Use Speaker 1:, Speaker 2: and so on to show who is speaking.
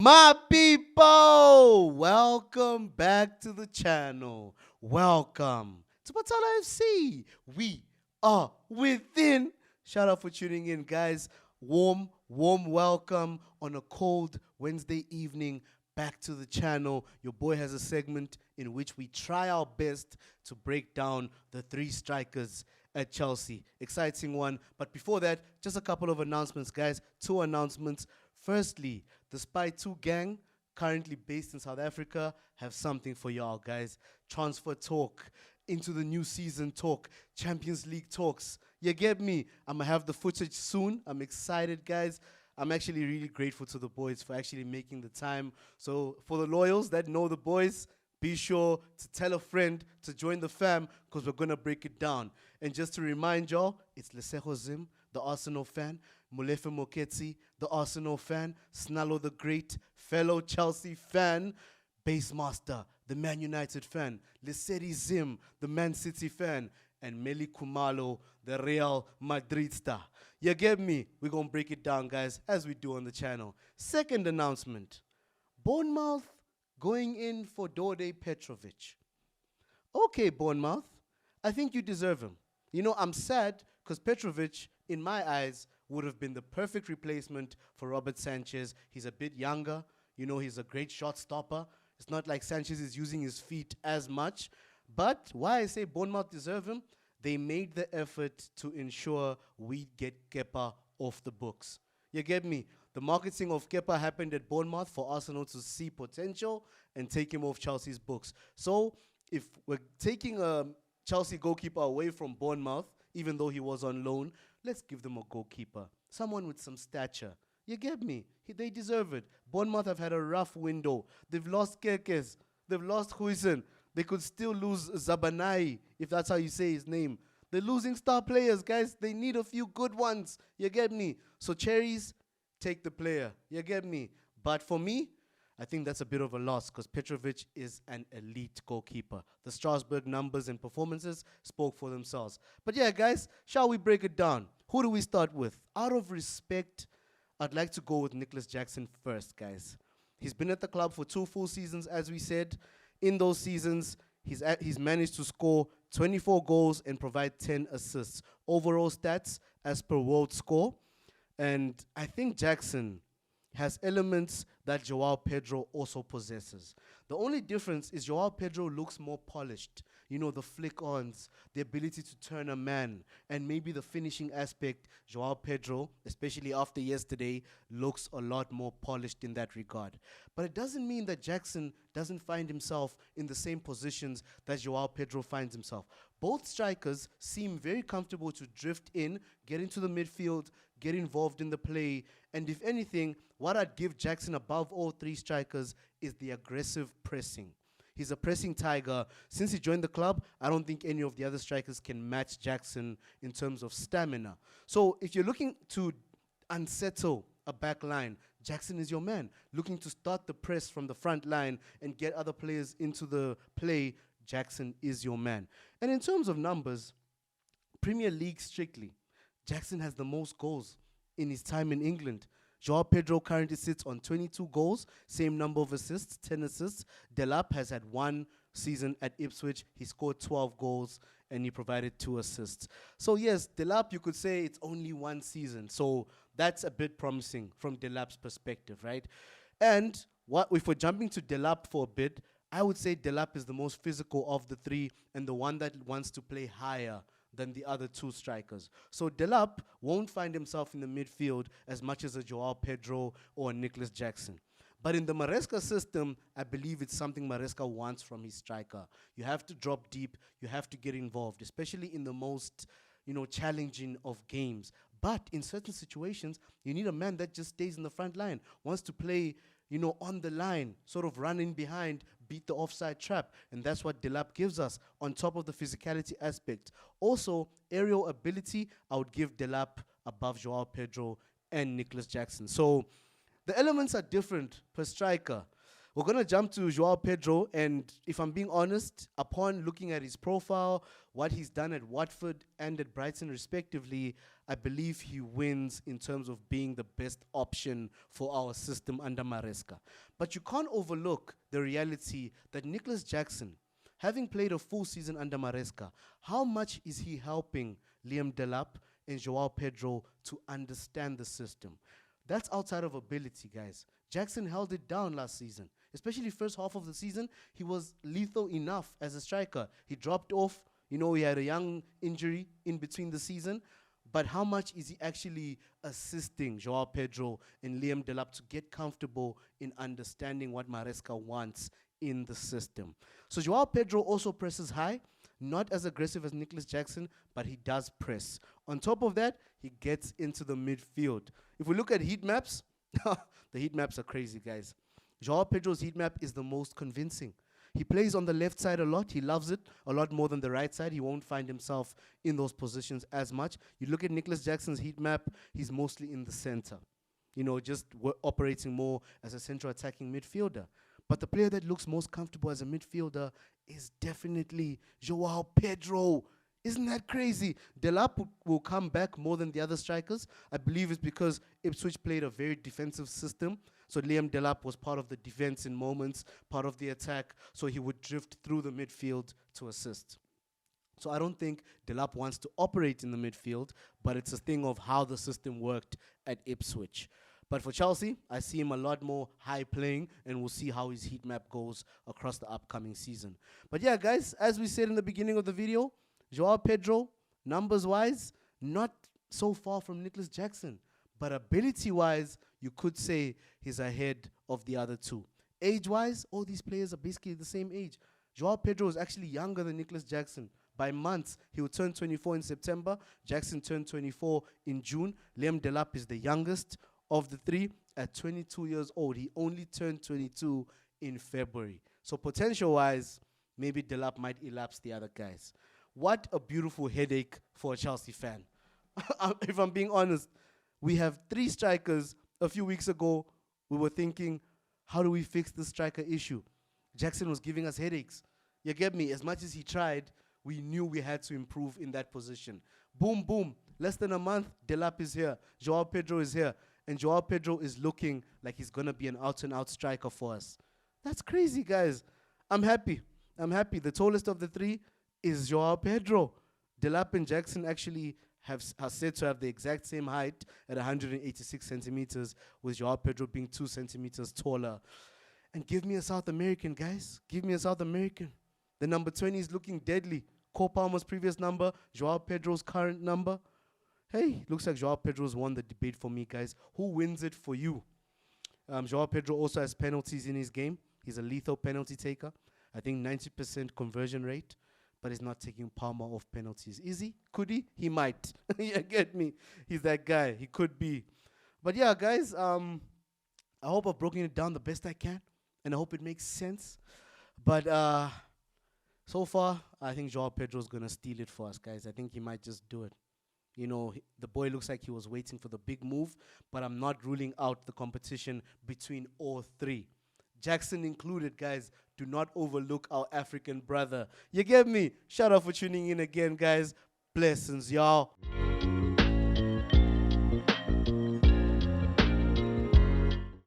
Speaker 1: My people, welcome back to the channel. Welcome to Patala FC. We are within. Shout out for tuning in, guys. Warm welcome on a cold Wednesday evening back to the channel. Your boy has a segment in which we try our best to break down the three strikers at Chelsea. Exciting one. But before that, just a couple of announcements, guys. Two announcements. Firstly, the Spy 2 gang, currently based in South Africa, have something for y'all, guys. Transfer talk, into the new season talk, Champions League talks. You get me? I'm going to have the footage soon. I'm excited, guys. I'm actually really grateful to the boys for actually making the time. So for the loyals that know the boys, be sure to tell a friend to join the fam because we're going to break it down. And just to remind y'all, it's Lesego Zim, the Arsenal fan, Molefe Moketsi, the Arsenal fan, Snallo the Great, fellow Chelsea fan, Basemaster, the Man United fan, Lesedi Zim, the Man City fan, and Meli Kumalo, the Real Madrid star. You get me? We're going to break it down, guys, as we do on the channel. Second announcement, Bournemouth going in for Dode Petrovic. Okay, Bournemouth, I think you deserve him. You know, I'm sad because Petrovic, in my eyes, would have been the perfect replacement for Robert Sanchez. He's a bit younger. You know, he's a great shot stopper. It's not like Sanchez is using his feet as much. But why I say Bournemouth deserve him, they made the effort to ensure we get Kepa off the books. You get me? The marketing of Kepa happened at Bournemouth for Arsenal to see potential and take him off Chelsea's books. So if we're taking a Chelsea goalkeeper away from Bournemouth, even though he was on loan, let's give them a goalkeeper. Someone with some stature. You get me? They deserve it. Bournemouth have had a rough window. They've lost Kekes. They've lost Huijsen. They could still lose Zabanai, if that's how you say his name. They're losing star players, guys. They need a few good ones. You get me? So cherries, take the player. You get me? But for me, I think that's a bit of a loss because Petrovic is an elite goalkeeper. The Strasbourg numbers and performances spoke for themselves. But yeah, guys, shall we break it down? Who do we start with? Out of respect, I'd like to go with Nicholas Jackson first, guys. He's been at the club for 2 full seasons, as we said. In those seasons, he's managed to score 24 goals and provide 10 assists. Overall stats as per World Score. And I think Jackson has elements that João Pedro also possesses. The only difference is João Pedro looks more polished. You know, the flick-ons, the ability to turn a man, and maybe the finishing aspect. João Pedro, especially after yesterday, looks a lot more polished in that regard. But it doesn't mean that Jackson doesn't find himself in the same positions that João Pedro finds himself. Both strikers seem very comfortable to drift in, get into the midfield, get involved in the play, and if anything, what I'd give Jackson above all 3 strikers is the aggressive pressing. He's a pressing tiger. Since he joined the club, I don't think any of the other strikers can match Jackson in terms of stamina. So if you're looking to unsettle a back line, Jackson is your man. Looking to start the press from the front line and get other players into the play, Jackson is your man. And in terms of numbers, Premier League strictly, Jackson has the most goals in his time in England. João Pedro currently sits on 22 goals, same number of assists, 10 assists. Delap has had 1 season at Ipswich. He scored 12 goals and he provided 2 assists. So yes, Delap, you could say it's only 1 season. So that's a bit promising from Delap's perspective, right? And if we're jumping to Delap for a bit, I would say Delap is the most physical of the 3 and the one that wants to play higher than the other 2 strikers. So Delap won't find himself in the midfield as much as a João Pedro or a Nicholas Jackson. But in the Maresca system, I believe it's something Maresca wants from his striker. You have to drop deep, you have to get involved, especially in the most, challenging of games. But in certain situations, you need a man that just stays in the front line, wants to play, on the line, sort of run in behind, beat the offside trap. And that's what Delap gives us on top of the physicality aspect. Also, aerial ability, I would give Delap above João Pedro and Nicholas Jackson. So the elements are different per striker. We're going to jump to João Pedro, and if I'm being honest, upon looking at his profile, what he's done at Watford and at Brighton respectively, I believe he wins in terms of being the best option for our system under Maresca. But you can't overlook the reality that Nicholas Jackson, having played a full season under Maresca, how much is he helping Liam Delap and João Pedro to understand the system? That's outside of ability, guys. Jackson held it down last season. Especially first half of the season, he was lethal enough as a striker. He dropped off. You know, he had a young injury in between the season. But how much is he actually assisting João Pedro and Liam Delap to get comfortable in understanding what Maresca wants in the system? So João Pedro also presses high, not as aggressive as Nicholas Jackson, but he does press. On top of that, he gets into the midfield. If we look at heat maps, the heat maps are crazy, guys. João Pedro's heat map is the most convincing. He plays on the left side a lot. He loves it a lot more than the right side. He won't find himself in those positions as much. You look at Nicholas Jackson's heat map, he's mostly in the center. You know, just operating more as a central attacking midfielder. But the player that looks most comfortable as a midfielder is definitely João Pedro. Isn't that crazy? Delap will come back more than the other strikers. I believe it's because Ipswich played a very defensive system. So Liam Delap was part of the defense in moments, part of the attack. So he would drift through the midfield to assist. So I don't think Delap wants to operate in the midfield, but it's a thing of how the system worked at Ipswich. But for Chelsea, I see him a lot more high playing, and we'll see how his heat map goes across the upcoming season. But yeah, guys, as we said in the beginning of the video, João Pedro, numbers-wise, not so far from Nicholas Jackson. But ability-wise, you could say he's ahead of the other two. Age-wise, all these players are basically the same age. João Pedro is actually younger than Nicholas Jackson. By months, he will turn 24 in September. Jackson turned 24 in June. Liam Delap is the youngest of the three at 22 years old. He only turned 22 in February. So potential-wise, maybe Delap might elapse the other guys. What a beautiful headache for a Chelsea fan. If I'm being honest, we have three strikers. A few weeks ago, we were thinking, how do we fix the striker issue? Jackson was giving us headaches. You get me? As much as he tried, we knew we had to improve in that position. Boom, boom. Less than a month, Delap is here. João Pedro is here. And João Pedro is looking like he's going to be an out-and-out striker for us. That's crazy, guys. I'm happy. I'm happy. The tallest of the three is João Pedro. Delap and Jackson actually are said to have the exact same height at 186 centimeters, with João Pedro being 2 centimeters taller. And give me a South American, guys. Give me a South American. The number 20 is looking deadly. Cole Palmer's previous number, João Pedro's current number. Hey, looks like João Pedro's won the debate for me, guys. Who wins it for you? João Pedro also has penalties in his game. He's a lethal penalty taker. I think 90% conversion rate. But he's not taking Palmer off penalties. Is he? Could he? He might. Yeah, get me? He's that guy. He could be. But yeah, guys, I hope I've broken it down the best I can. And I hope it makes sense. But so far, I think João Pedro's going to steal it for us, guys. I think he might just do it. You know, the boy looks like he was waiting for the big move. But I'm not ruling out the competition between all three. Jackson included, guys. Do not overlook our African brother. You get me? Shout out for tuning in again, guys. Blessings, y'all.